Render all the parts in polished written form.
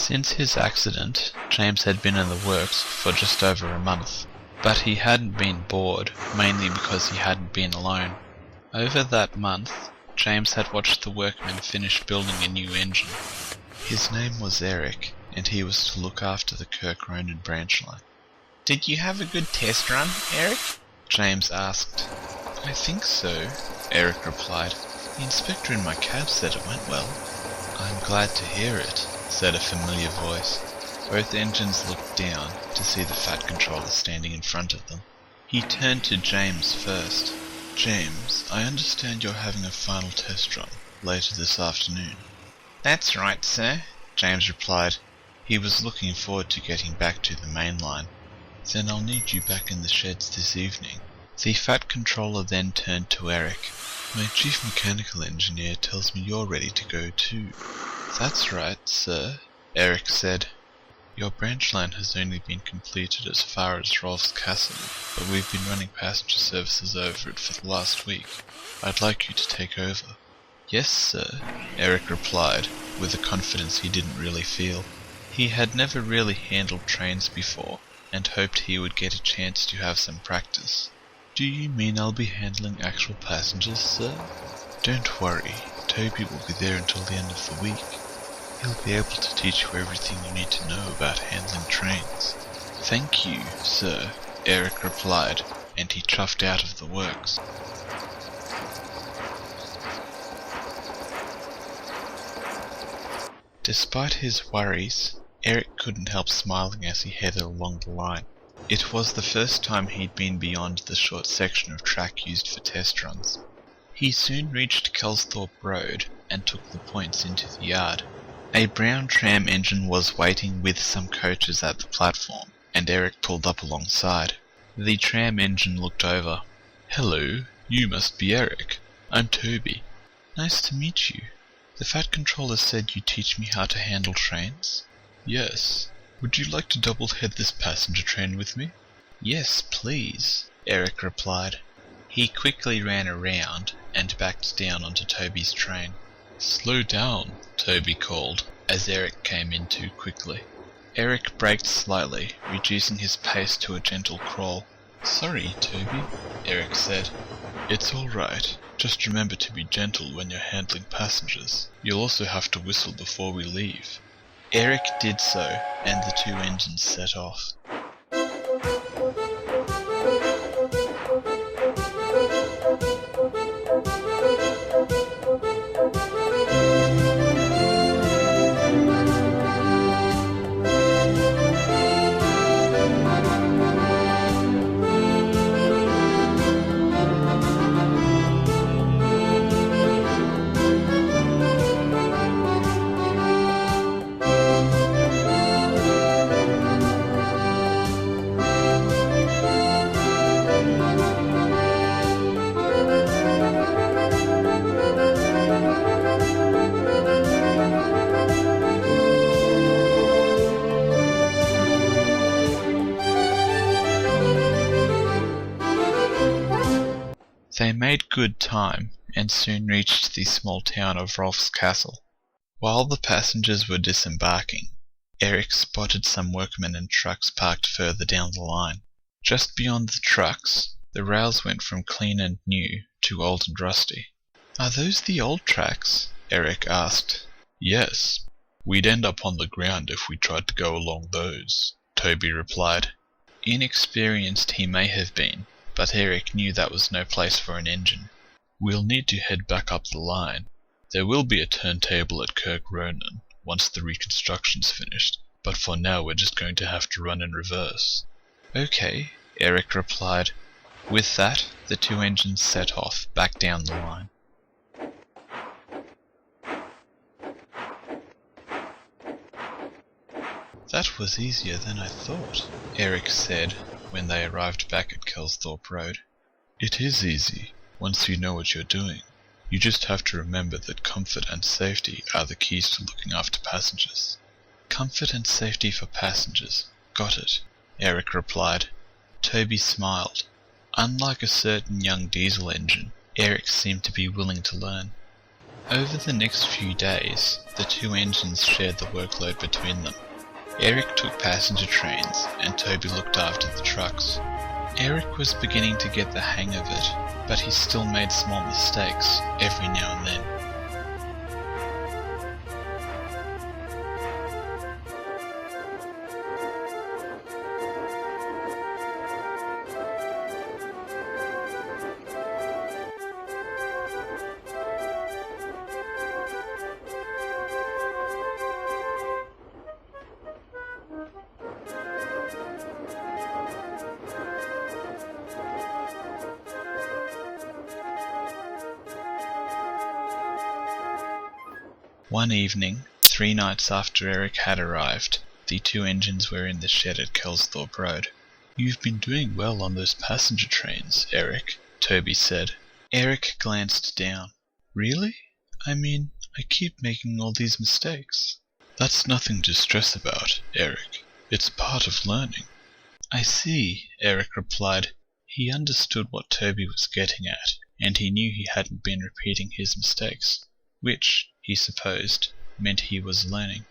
Since his accident, James had been in the works for just over a month, but he hadn't been bored, mainly because he hadn't been alone. Over that month, James had watched the workmen finish building a new engine. His name was Eric, and he was to look after the Kirk Ronan branch line. "Did you have a good test run, Eric?" James asked. "I think so," Eric replied. "The inspector in my cab said it went well." "I'm glad to hear it," said a familiar voice. Both engines looked down to see the Fat Controller standing in front of them. He turned to James first. "James, I understand you're having a final test run later this afternoon." "That's right, sir," James replied. He was looking forward to getting back to the main line. "Then I'll need you back in the sheds this evening." The Fat Controller then turned to Eric. "My chief mechanical engineer tells me you're ready to go too." "That's right, sir," Eric said. "Your branch line has only been completed as far as Rolf's Castle, but we've been running passenger services over it for the last week. I'd like you to take over." "Yes, sir," Eric replied, with a confidence he didn't really feel. He had never really handled trains before, and hoped he would get a chance to have some practice. "Do you mean I'll be handling actual passengers, sir?" "Don't worry, Toby will be there until the end of the week. He'll be able to teach you everything you need to know about handling trains." "Thank you, sir," Eric replied, and he chuffed out of the works. Despite his worries, Eric couldn't help smiling as he headed along the line. It was the first time he'd been beyond the short section of track used for test runs. He soon reached Kelsthorpe Road and took the points into the yard. A brown tram engine was waiting with some coaches at the platform, and Eric pulled up alongside. The tram engine looked over. "Hello, you must be Eric. I'm Toby." "Nice to meet you. The Fat Controller said you'd teach me how to handle trains?" "Yes. Would you like to double-head this passenger train with me?" "Yes, please," Eric replied. He quickly ran around and backed down onto Toby's train. "Slow down," Toby called, as Eric came in too quickly. Eric braked slightly, reducing his pace to a gentle crawl. "Sorry, Toby," Eric said. "It's all right. Just remember to be gentle when you're handling passengers. You'll also have to whistle before we leave." Eric did so, and the two engines set off. They made good time, and soon reached the small town of Rolf's Castle. While the passengers were disembarking, Eric spotted some workmen and trucks parked further down the line. Just beyond the trucks, the rails went from clean and new to old and rusty. "Are those the old tracks?" Eric asked. "Yes. We'd end up on the ground if we tried to go along those," Toby replied. Inexperienced he may have been, but Eric knew that was no place for an engine. "We'll need to head back up the line. There will be a turntable at Kirk Ronan once the reconstruction's finished, but for now we're just going to have to run in reverse." "Okay," Eric replied. With that, the two engines set off back down the line. "That was easier than I thought," Eric said when they arrived back at Kelsthorpe Road. "It is easy, once you know what you're doing. You just have to remember that comfort and safety are the keys to looking after passengers." "Comfort and safety for passengers. Got it," Eric replied. Toby smiled. Unlike a certain young diesel engine, Eric seemed to be willing to learn. Over the next few days, the two engines shared the workload between them. Eric took passenger trains and Toby looked after the trucks. Eric was beginning to get the hang of it, but he still made small mistakes every now and then. One evening, 3 nights after Eric had arrived, the two engines were in the shed at Kelsthorpe Road. "You've been doing well on those passenger trains, Eric," Toby said. Eric glanced down. "Really? I mean, I keep making all these mistakes." "That's nothing to stress about, Eric. It's part of learning." "I see," Eric replied. He understood what Toby was getting at, and he knew he hadn't been repeating his mistakes, which, he supposed, meant he was learning.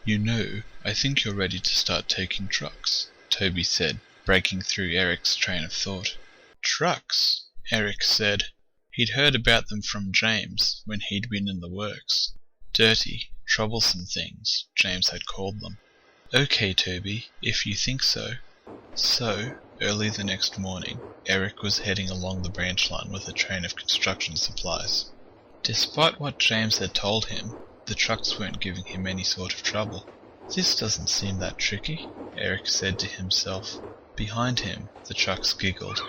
"You know, I think you're ready to start taking trucks," Toby said, breaking through Eric's train of thought. "Trucks?" Eric said. He'd heard about them from James when he'd been in the works. Dirty, troublesome things, James had called them. "Okay, Toby, if you think so." So, early the next morning, Eric was heading along the branch line with a train of construction supplies. Despite what James had told him, the trucks weren't giving him any sort of trouble. "This doesn't seem that tricky," Eric said to himself. Behind him, the trucks giggled.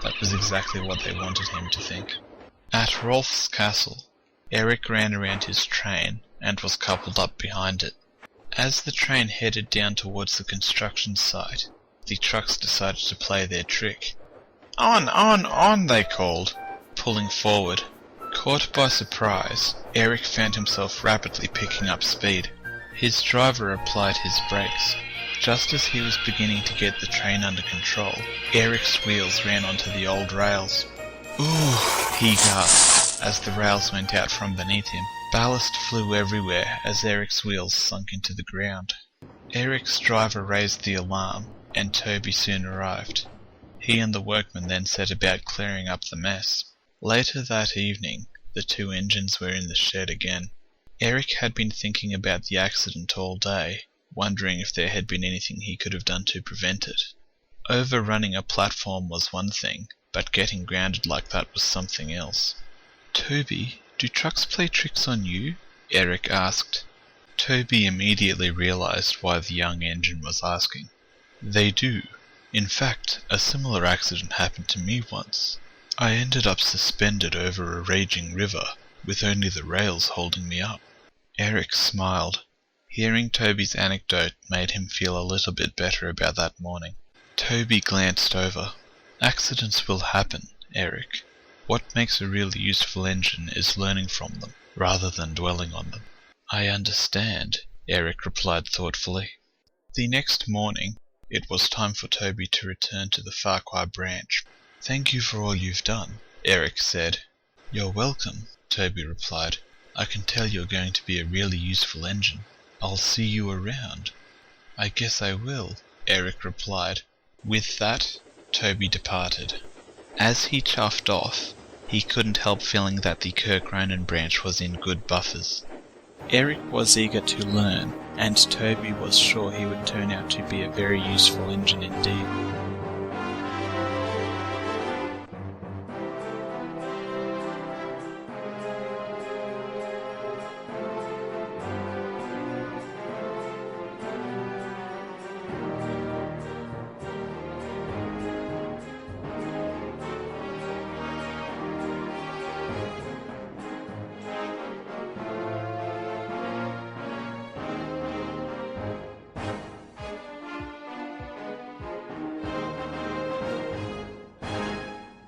That was exactly what they wanted him to think. At Rolf's castle, Eric ran around his train and was coupled up behind it. As the train headed down towards the construction site, the trucks decided to play their trick. On, they called, pulling forward. Caught by surprise, Eric found himself rapidly picking up speed. His driver applied his brakes. Just as he was beginning to get the train under control, Eric's wheels ran onto the old rails. "Ooh," he gasped as the rails went out from beneath him. Ballast flew everywhere as Eric's wheels sunk into the ground. Eric's driver raised the alarm, and Toby soon arrived. He and the workmen then set about clearing up the mess. Later that evening, the two engines were in the shed again. Eric had been thinking about the accident all day, wondering if there had been anything he could have done to prevent it. Overrunning a platform was one thing, but getting grounded like that was something else. "Toby, do trucks play tricks on you?" Eric asked. Toby immediately realized why the young engine was asking. "They do. In fact, a similar accident happened to me once. I ended up suspended over a raging river, with only the rails holding me up." Eric smiled. Hearing Toby's anecdote made him feel a little bit better about that morning. Toby glanced over. "Accidents will happen, Eric. What makes a really useful engine is learning from them, rather than dwelling on them." "I understand," Eric replied thoughtfully. The next morning, it was time for Toby to return to the Farquhar branch. "Thank you for all you've done," Eric said. "You're welcome," Toby replied. "I can tell you're going to be a really useful engine. I'll see you around." "I guess I will," Eric replied. With that, Toby departed. As he chuffed off, he couldn't help feeling that the Kirk Ronan branch was in good buffers. Eric was eager to learn, and Toby was sure he would turn out to be a very useful engine indeed.